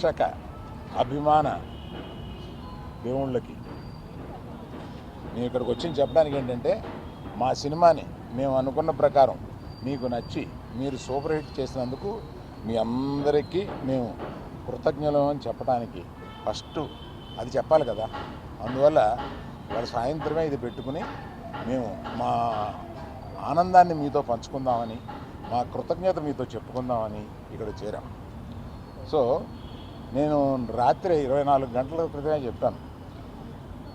ప్రేక్షక అభిమాన దేవుళ్ళకి నేను ఇక్కడికి వచ్చి చెప్పడానికి ఏంటంటే మా సినిమాని మేము అనుకున్న ప్రకారం మీకు నచ్చి మీరు సూపర్ హిట్ చేసినందుకు మీ అందరికీ మేము కృతజ్ఞులం అని చెప్పడానికి ఫస్ట్ అది చెప్పాలి కదా. అందువల్ల వాళ్ళ సాయంత్రమే ఇది పెట్టుకుని మేము మా ఆనందాన్ని మీతో పంచుకుందామని, మా కృతజ్ఞత మీతో చెప్పుకుందామని ఇక్కడ చేరాం. సో నేను రాత్రి 24 గంటల క్రితమే చెప్పాను,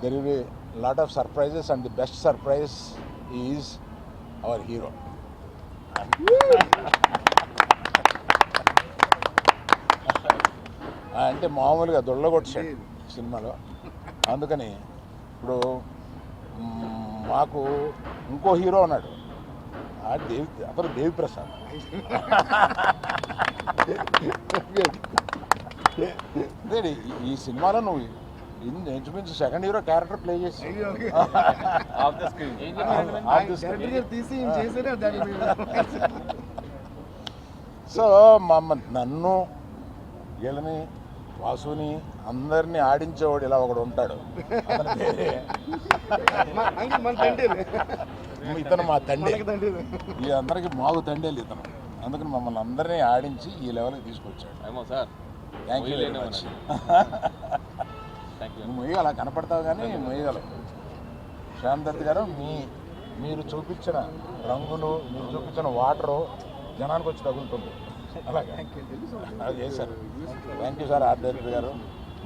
there will be lot of surprises and the best surprise is our hero. అంటే మామూలుగా దొళ్ళగొట్టాడు సినిమాలో. అందుకని ఇప్పుడు మాకు ఇంకో హీరో ఉన్నాడు, అతను దేవిప్రసాద్. ఈ సినిమాలో నువ్వు ఇంచుమించు సెకండ్ హీరో క్యారెక్టర్ ప్లే చేసి సో నన్ను వీళ్ళని వాసుని అందరినీ ఆడించేవాడు ఇలా ఒకడు ఉంటాడు. ఇతను మా తండ్రి, ఈ అందరికి మాకు తండ్రి ఇతను. అందుకని మమ్మల్ని అందరినీ ఆడించి ఈ లెవెల్కి తీసుకొచ్చాడు. Thank you very much. నువ్వు మొయ్యగల కనపడతావు కానీ మొయ్యగలవు. శ్యామ్ దత్ గారు మీరు చూపించిన రంగులు, మీరు చూపించిన వాటరు జనానికి వచ్చి తగులుతుంది. అలాగే అది చేశారు. Thank you sir art director గారు,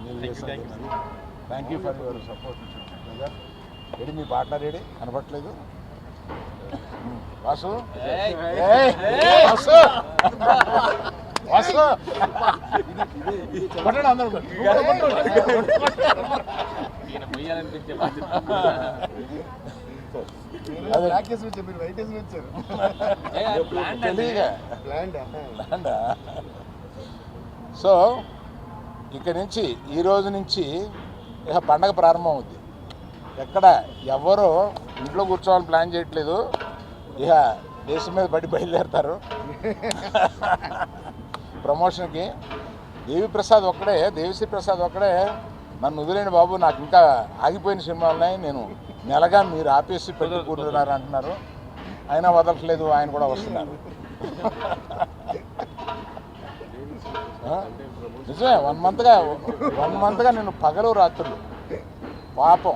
మీరు చేశారు. Thank you for your support. Ready మీ పార్ట్నర్ రెడీ కనపట్లేదు. వాసు వాసు వాసు కొట్టండి అందరూ. సో ఇక్కడి నుంచి ఈ రోజు నుంచి ఇక పండగ ప్రారంభం అవుద్ది. ఎక్కడ ఎవరు ఇంట్లో కూర్చోవాలని ప్లాన్ చేయట్లేదు, ఇక దేశం మీద పడి బయలుదేరుతారు ప్రమోషన్కి. దేవిప్రసాద్ ఒక్కడే, దేవిశ్రీ ప్రసాద్ ఒక్కడే నన్ను వదిలేండి బాబు, నాకు ఇంకా ఆగిపోయిన సినిమాలు ఉన్నాయి, నేను నెలగా మీరు ఆపేసి పెట్టి కూర్చున్నారు అంటున్నారు. అయినా వదలట్లేదు, ఆయన కూడా వస్తున్నారు. నిజమే, 1 మంత్గా నేను పగలు రాత్రులు పాపం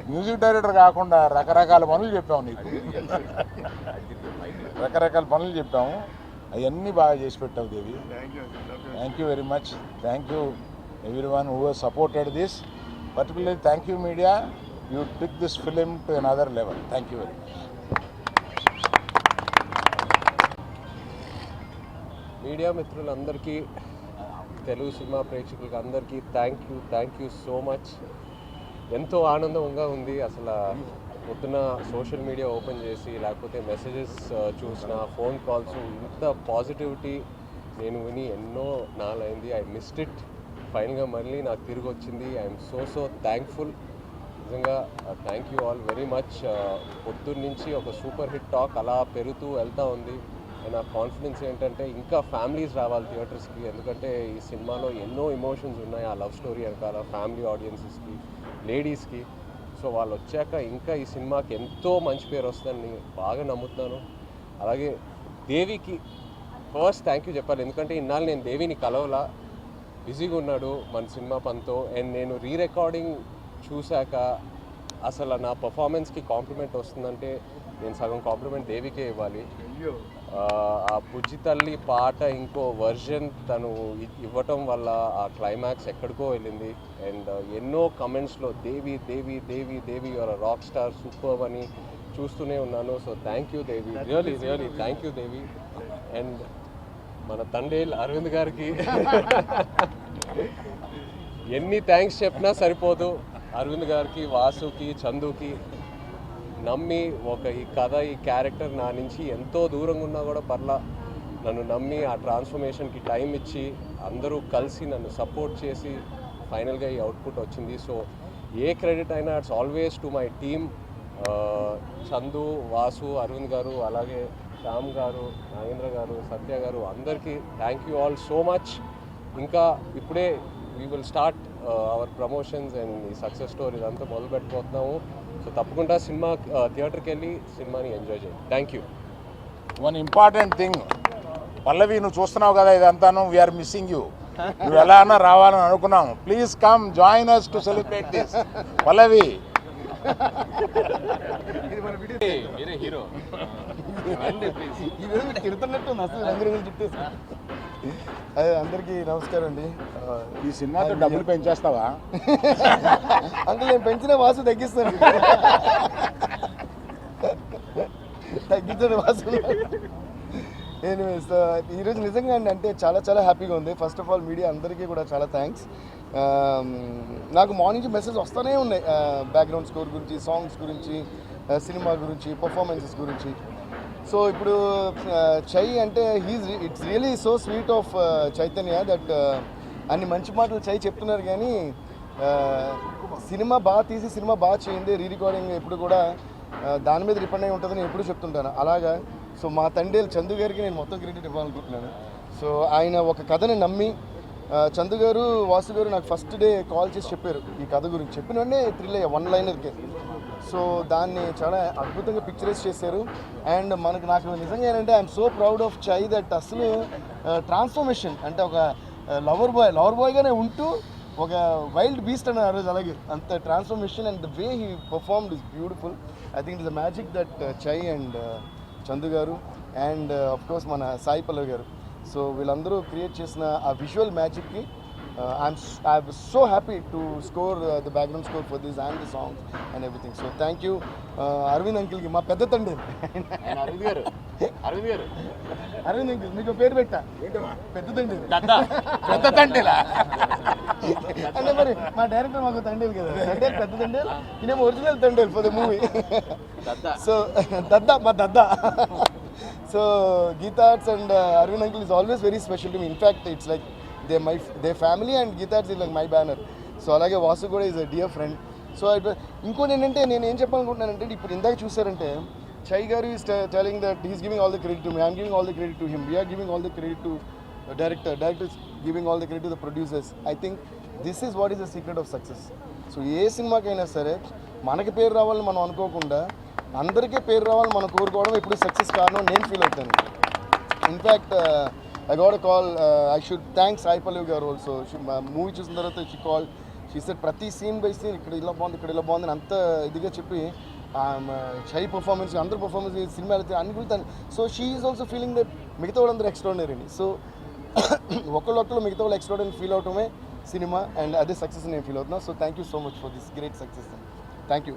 మ్యూజిక్ డైరెక్టర్ కాకుండా రకరకాల పనులు చెప్పాము నీకు, రకరకాల పనులు చెప్పాము. అవన్నీ బాగా చేసి పెట్టావు Devi. Thank you very much. Thank you everyone who has supported this. Particularly thank you media, you took this film to another level. Thank you very much. Media మిత్రులందరికీ, తెలుగు సినిమా ప్రేక్షకులకి అందరికీ థ్యాంక్ యూ సో మచ్. ఎంతో ఆనందంగా ఉంది. అసలు పొద్దున social media open చేసి లేకపోతే మెసేజెస్ చూసిన, ఫోన్ కాల్స్, ఇంత పాజిటివిటీ నేను విని ఎన్నో నాలైంది. I missed it. ఫైనల్గా మళ్ళీ నాకు తిరిగి వచ్చింది. I'm so thankful. నిజంగా thank you all very much. పొద్దున్న నుంచి ఒక సూపర్ హిట్ టాక్ అలా పెరుగుతూ వెళ్తూ ఉంది. నా కాన్ఫిడెన్స్ ఏంటంటే ఇంకా ఫ్యామిలీస్ రావాలి థియేటర్స్కి, ఎందుకంటే ఈ సినిమాలో ఎన్నో ఎమోషన్స్ ఉన్నాయి. ఆ లవ్ స్టోరీ వెనకాల ఫ్యామిలీ ఆడియన్సెస్కి, లేడీస్కి. సో వాళ్ళు వచ్చాక ఇంకా ఈ సినిమాకి ఎంతో మంచి పేరు వస్తుందని బాగా నమ్ముతున్నాను. అలాగే దేవికి ఫస్ట్ థ్యాంక్ యూ చెప్పాలి, ఎందుకంటే ఇన్నాళ్ళు నేను దేవిని కలవలా, బిజీగా ఉన్నాడు మన సినిమా పనితో. అండ్ నేను రికార్డింగ్ చూశాక అసలు నా పర్ఫార్మెన్స్కి కాంప్లిమెంట్ వస్తుందంటే నేను సగం కాంప్లిమెంట్ దేవికే ఇవ్వాలి. ఆ బుజ్జి తల్లి పాట ఇంకో వర్జన్ తను ఇవ్వటం వల్ల ఆ క్లైమాక్స్ ఎక్కడికో వెళ్ళింది. అండ్ ఎన్నో కమెంట్స్లో దేవి దేవి దేవి దేవి యువర్ రాక్ స్టార్, సూపర్ అని చూస్తూనే ఉన్నాను. So thank you Devi, really thank you Devi. And మన తండేల్ అరవింద్ గారికి ఎన్ని థ్యాంక్స్ చెప్పినా సరిపోదు. అరవింద్ గారికి, వాసుకి, చందుకి నమ్మి ఈ కథ, ఈ క్యారెక్టర్ నా నుంచి ఎంతో దూరంగా ఉన్నా కూడా పర్లా నన్ను నమ్మి ఆ ట్రాన్స్ఫర్మేషన్కి టైం ఇచ్చి అందరూ కలిసి నన్ను సపోర్ట్ చేసి ఫైనల్గా ఈ అవుట్పుట్ వచ్చింది. సో ఏ క్రెడిట్ అయినా it's always to my team. Chandu, Vasu, Aravind garu, అలాగే శ్యామ్ గారు, నాగేంద్ర గారు, సత్య గారు, అందరికీ thank you all so much. ఇంకా ఇప్పుడే we will start our promotions and ఈ సక్సెస్ స్టోరీ ఇదంతా మొదలు పెట్టబోతున్నాము. సో తప్పకుండా సినిమా థియేటర్కి వెళ్ళి సినిమాని ఎంజాయ్ చేయండి. Thank you. One important thing Pallavi, నువ్వు చూస్తున్నావు కదా ఇదంతాను, వీఆర్ మిస్సింగ్ యూ. నువ్వు ఎలా అన్నా రావాలని అనుకున్నాము. Please come join us to celebrate this. Pallavi మీరే హీరో. తిడుతున్నట్టు అసలు రంగురంగులు చుట్టూ. అదే అందరికీ నమస్కారం అండి. ఈ సినిమాతో డబ్బులు పెంచేస్తావా? అంకుల్ నేను పెంచిన వాసు తగ్గిస్తాను. తగ్గించండి వాసు. నేను ఈరోజు నిజంగా అండి అంటే చాలా చాలా హ్యాపీగా ఉంది. ఫస్ట్ ఆఫ్ ఆల్ మీడియా అందరికీ కూడా చాలా థ్యాంక్స్. నాకు మార్నింగ్ మెసేజ్ వస్తూనే ఉన్నాయి బ్యాక్గ్రౌండ్ స్కోర్ గురించి, సాంగ్స్ గురించి, సినిమా గురించి, పర్ఫార్మెన్సెస్ గురించి. సో ఇప్పుడు చై అంటే it's really so sweet of Chaitanya that అన్ని మంచి మాటలు చై చెప్తున్నారు కానీ సినిమా బాగా తీసి సినిమా బాగా చేయండి, రీ రికార్డింగ్ ఎప్పుడు కూడా దాని మీద డిపెండ్ అయి ఉంటుందని ఎప్పుడు చెప్తుంటాను. అలాగా సో మా తండ్రి చందు గారికి నేను మొత్తం క్రెడిట్ ఇవ్వాలనుకుంటున్నాను. సో ఆయన ఒక కథని నమ్మి చందు గారు, వాసు గారు నాకు ఫస్ట్ డే కాల్ చేసి చెప్పారు ఈ కథ గురించి. చెప్పిన వెంటనే థ్రిల్ అయ్యా, వన్ లైనర్కే. సో దాన్ని చాలా అద్భుతంగా పిక్చరైజ్ చేశారు. అండ్ నాకు నిజంగా ఏంటంటే ఐఎమ్ సో ప్రౌడ్ ఆఫ్ చై దట్ అసలు ట్రాన్స్ఫర్మేషన్ అంటే ఒక లవర్ బాయ్గానే ఉంటూ ఒక వైల్డ్ బీస్ట్ అన్న ఆ రోజు. అలాగే అంత transformation and the way he performed is beautiful. I think it's the magic that చై అండ్ చందు గారు అండ్ ఆఫ్ కోర్స్ మన సాయి పల్లవి గారు. సో వీళ్ళందరూ క్రియేట్ చేసిన ఆ విజువల్ మ్యాజిక్కి I'm so happy to score the background score for this and the songs and everything. So thank you Aravind అంకిల్కి, మా పెద్ద తండ్రి. అరవింద్ అంకిల్ మీకు పేరు పెట్టా, పెద్ద తండ్రి. పెద్ద తండ్రిలా అంటే మరి మా డైరెక్టర్ మాకు తండ్రి కదా, అంటే పెద్ద తండ్రి, ఈయన ఒరిజినల్ తండ్రి ఫర్ ద మూవీ. సో మా దద్దా. So Geetha Arts and Arvind uncle is always very special to me. In fact, it's like their family and Geetha Arts is like my banner. So అలాగే వాసు కూడా is a dear friend. So ఇంకోటి ఏంటంటే నేను ఏం చెప్పాలనుకుంటున్నానంటే ఇప్పుడు ఇందాక చూసారంటే చై గారు is telling that he's giving all the credit to me, I'm giving all the credit to him, we're giving all the credit to director is giving all the credit to the producers. I think this is what is the secret of success. So ఏ సినిమాకైనా సరే మనకి పేరు రావాలని మనం అనుకోకుండా అందరికీ పేరు రావాలని మనం కోరుకోవడం ఇప్పుడు సక్సెస్ కారణం నేను ఫీల్ అవుతాను. In fact I got a call, I should thank Sai Pallavi గారు ఆల్సో. మూవీ చూసిన తర్వాత షీ సెడ్ ప్రతి సీన్ బై సీన్ ఇక్కడ ఇలా బాగుంది అంత ఇదిగా చెప్పి చై పర్ఫార్మెన్స్, అందరూ పర్ఫార్మెన్స్, సినిమా వెళ్తే అన్ని కూడా so she is also feeling that మిగతా వాళ్ళందరూ ఎక్స్ట్రాడినరీ. సో ఒకళ్ళు మిగతా వాళ్ళు ఎక్స్ట్రాడినరీ ఫీల్ అవటమే సినిమా అండ్ అదే సక్సెస్ నేను ఫీల్ అవుతున్నా. So thank you so much for this great success. Thank you.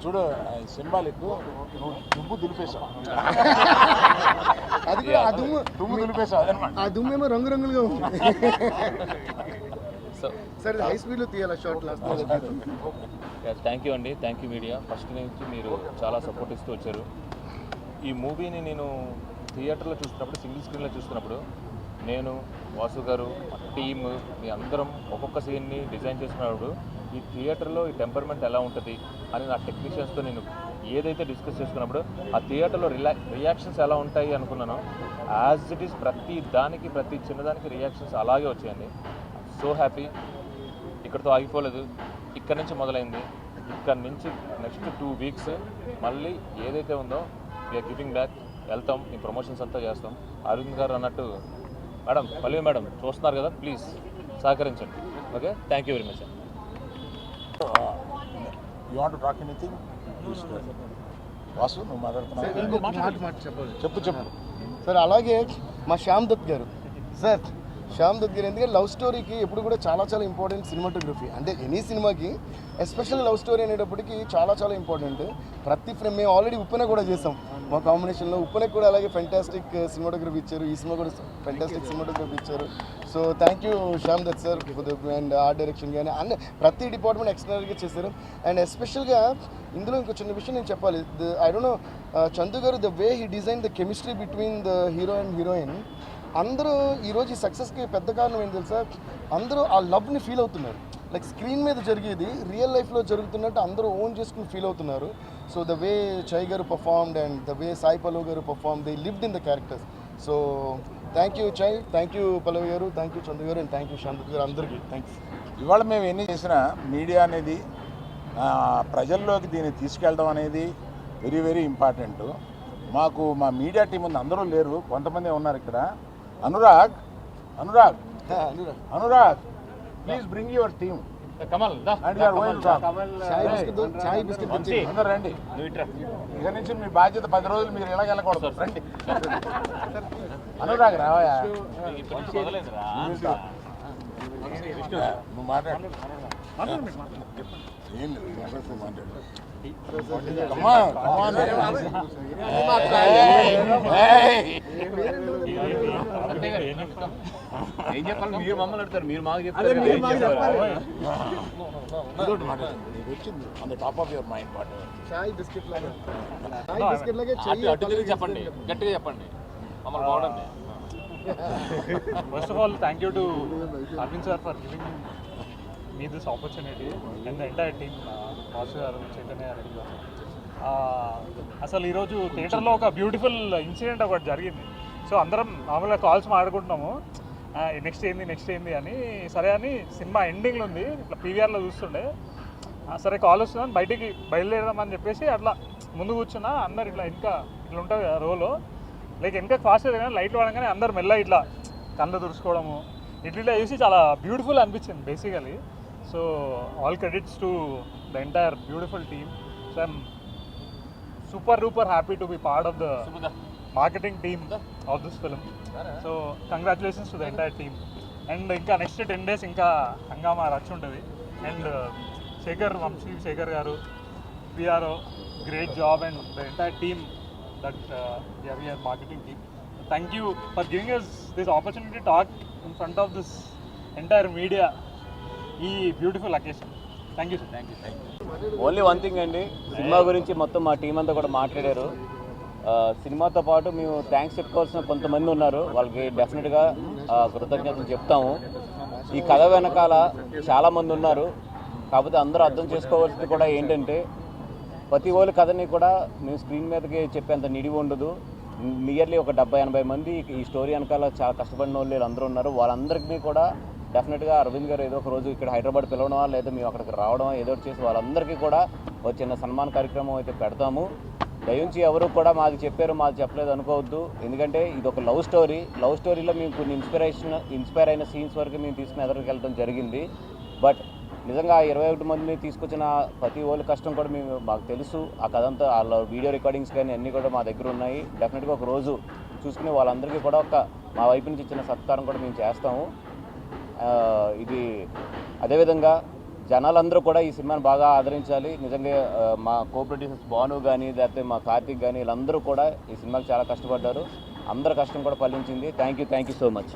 చూడు సినిమాలు ఎక్కువ దుమ్ము దులిపేశావు. అది కూడా దుమ్ము దులిపేశావు అదనమాట. ఆ దుమ్మేమో రంగురంగులుగా ఉంది. సరే హై స్పీడ్లో తీయాలి షార్ట్ లాస్ట్. థ్యాంక్ యూ అండి, థ్యాంక్ యూ మీడియా. ఫస్ట్ నుంచి మీరు చాలా సపోర్ట్ ఇస్తూ వచ్చారు. ఈ మూవీని నేను థియేటర్లో చూస్తున్నప్పుడు, సింగిల్ స్క్రీన్లో చూస్తున్నప్పుడు నేను, వాసు గారు, టీమ్, మీ అందరం ఒక్కొక్క సీన్ని డిజైన్ చేసుకున్నప్పుడు ఈ థియేటర్లో ఈ టెంపర్మెంట్ ఎలా ఉంటుంది అని నా టెక్నీషియన్స్తో నేను ఏదైతే డిస్కస్ చేసుకున్నప్పుడు ఆ థియేటర్లో రియాక్షన్స్ ఎలా ఉంటాయి అనుకున్నానో యాజ్ ఇట్ ఈస్ ప్రతి చిన్నదానికి రియాక్షన్స్ అలాగే వచ్చాయండి. So happy. ఇక్కడితో ఆగిపోలేదు, ఇక్కడ నుంచి మొదలైంది. ఇక్కడ నుంచి నెక్స్ట్ 2 వీక్స్ మళ్ళీ ఏదైతే ఉందో వీఆర్ గివింగ్ బ్యాక్, వెళ్తాం, ఈ ప్రమోషన్స్ అంతా చేస్తాం. అరవింద్ గారు అన్నట్టు మేడం, పల్లవి మేడం చూస్తున్నారు కదా, ప్లీజ్ సహకరించండి. Okay, thank you very much. You want to talk anything? Vasu నువ్వు మాట్లాడుతున్నావు, చెప్పు. సార్ అలాగే మా శ్యామ్ దత్ గారు, సార్ శ్యామ్ దత్ గారు ఎందుకంటే లవ్ స్టోరీకి ఎప్పుడు కూడా చాలా చాలా ఇంపార్టెంట్ సినిమాటోగ్రఫీ. అంటే ఎనీ సినిమాకి ఎస్పెషల్ లవ్ స్టోరీ అనేటప్పటికి చాలా చాలా ఇంపార్టెంట్. ప్రతి ఫ్రేమ్ మేము ఆల్రెడీ ఉప్పెన కూడా చేసాం మా కాంబినేషన్లో. ఉప్పెనకు కూడా అలాగే ఫెంటాస్టిక్ సినిమాటోగ్రఫీ ఇచ్చారు, ఈ సినిమా కూడా ఫెంటాస్టిక్ సినిమాటోగ్రఫీ ఇచ్చారు. So thank you Shyam Dutt sir and art direction కానీ అన్ని ప్రతి డిపార్ట్మెంట్ ఎక్స్ట్రాగా చేశారు. అండ్ ఎస్పెషల్గా ఇందులో ఇంకో చిన్న విషయం నేను చెప్పాలి. ఐ డోంట్ నో చందు గారు the way he design the chemistry between the hero and heroine. అందరూ ఈరోజు ఈ సక్సెస్కి పెద్ద కారణం ఏంటి తెలుసా, అందరూ ఆ లవ్ని ఫీల్ అవుతున్నారు. లైక్ స్క్రీన్ మీద జరిగేది రియల్ లైఫ్లో జరుగుతున్నట్టు అందరూ ఓన్ చేసుకుని ఫీల్ అవుతున్నారు. సో ద వే చై గారు performed and the way Sai Pallavi గారు perform, they lived in the characters. So thank you Chai, thank you Pallavi గారు, థ్యాంక్ యూ చందు గారు, అండ్ థ్యాంక్ యూ శాంతి గారు, అందరికీ థ్యాంక్స్. ఇవాళ మేము ఎన్ని చేసినా మీడియా అనేది ప్రజల్లోకి దీన్ని తీసుకెళ్ళడం అనేది వెరీ వెరీ ఇంపార్టెంట్. మాకు మా మీడియా టీం ఉంది, అందరూ లేరు, కొంతమంది ఉన్నారు ఇక్కడ. Anurag Anurag Anurag please bring your team Kamal and your while talk. Chai biscuit అందరూ రండి. ఇక నుంచి మీ బాధ్యత 10 రోజులు మీరు ఇలాగ వెళ్ళకూడదు. రండి అనురాగ్ రావయా, నువ్వు మాట్లాడు. ఏం లేదు, మాట్లాడు. Come on, come on. ఏం చెప్పాలి, మీరు మమ్మల్ని అడుగుతారు, మీరు మాకు చెప్తారు. ఇదొకటి మాట్లాడు. నీకు వచ్చింది on the top of your mind what? Chai biscuit లాగా, చాయ్ బిస్కెట్ లాగే అటు తిరిగి చెప్పండి, గట్టిగా చెప్పండి, మమ్మల్ని బాగుండండి. First of all, thank you to Arvind sir for giving me this opportunity and the entire team, Vasu garu, Chaitanya garu. అసలు ఈరోజు థియేటర్లో ఒక బ్యూటిఫుల్ ఇన్సిడెంట్ ఒకటి జరిగింది. సో అందరం మామూలుగా కాల్స్ మాట్లాడుకుంటున్నాము, నెక్స్ట్ ఏంది అని. సరే అని సినిమా ఎండింగ్లో ఉంది, ఇట్లా పీవీఆర్లో చూస్తుండే, సరే కాల్ వస్తుందని బయటికి బయలుదేరదామని చెప్పేసి అట్లా ముందు కూర్చున్నా. అందరు ఇట్లా ఇట్లా ఉంటుంది కదా రోలో, లైక్ వెనక ఫాస్ట్గా కానీ లైట్లు పడగానే అందరు మెల్ల ఇట్లా కళ్ళు తుడుచుకోవడము ఇట్లా చూసి చాలా బ్యూటిఫుల్ అనిపించింది basically. So all credits to the entire beautiful team. So I'm super duper happy to be part of the marketing team of this film. So congratulations to the entire team. And ఇంకా next 10 days ఇంకా హంగామా రచ్ ఉంటుంది. And Vamsi Shekhar గారు, PRO, great job, and the entire team that we are marketing team. Thank you for giving us this opportunity to talk in front of this entire media ఈ beautiful occasion. Thank you sir. Thank you. Only one thing అండి, cinema గురించి మొత్తం మా team అంతా కూడా మాట్లాడారు. సినిమాతో పాటు మేము థ్యాంక్స్ చెప్పుకోవాల్సిన కొంతమంది ఉన్నారు, వాళ్ళకి డెఫినెట్గా కృతజ్ఞతలు చెప్తాము. ఈ కథ వెనకాల చాలామంది ఉన్నారు, కాకపోతే అందరూ అర్థం చేసుకోవాల్సింది కూడా ఏంటంటే ప్రతి ఒక్క కథని కూడా మేము స్క్రీన్ మీదకి చెప్పేంత నిడివి ఉండదు. నియర్లీ ఒక 70-80 మంది ఈ స్టోరీ వెనకాల చాలా కష్టపడిన వాళ్ళు అందరూ ఉన్నారు. వాళ్ళందరికీ కూడా డెఫినెట్గా అరవింద్ గారు ఏదో ఒక రోజు ఇక్కడ హైదరాబాద్ పిలవడమా లేదా మేము అక్కడికి రావడమా ఏదో ఒకటి చేసి వాళ్ళందరికీ కూడా ఒక చిన్న సన్మాన కార్యక్రమం అయితే పెడతాము. దయించి ఎవరు కూడా మాది చెప్పారు మాది చెప్పలేదు అనుకోవద్దు, ఎందుకంటే ఇది ఒక లవ్ స్టోరీలో మేము కొన్ని ఇన్స్పైర్ అయిన సీన్స్ వరకు మేము తీసుకుని ఎదురుకి వెళ్ళడం జరిగింది. బట్ నిజంగా 21 మందిని తీసుకొచ్చిన ప్రతి ఒళ్ళు కష్టం కూడా మాకు తెలుసు. ఆ కథ అంతా వాళ్ళ వీడియో రికార్డింగ్స్ కానీ అన్నీ కూడా మా దగ్గర ఉన్నాయి. డెఫినెట్గా ఒక రోజు చూసుకుని వాళ్ళందరికీ కూడా మా వైపు నుంచి ఇచ్చిన సత్కారం కూడా మేము చేస్తాము. ఇది అదేవిధంగా జనాలందరూ కూడా ఈ సినిమాని బాగా ఆదరించాలి. నిజంగా మా కో ప్రొడ్యూసర్స్ భాను కానీ లేకపోతే మా కార్తిక్ కానీ వీళ్ళందరూ కూడా ఈ సినిమాకి చాలా కష్టపడ్డారు. అందరి కష్టం కూడా ఫలించింది. Thank you so much.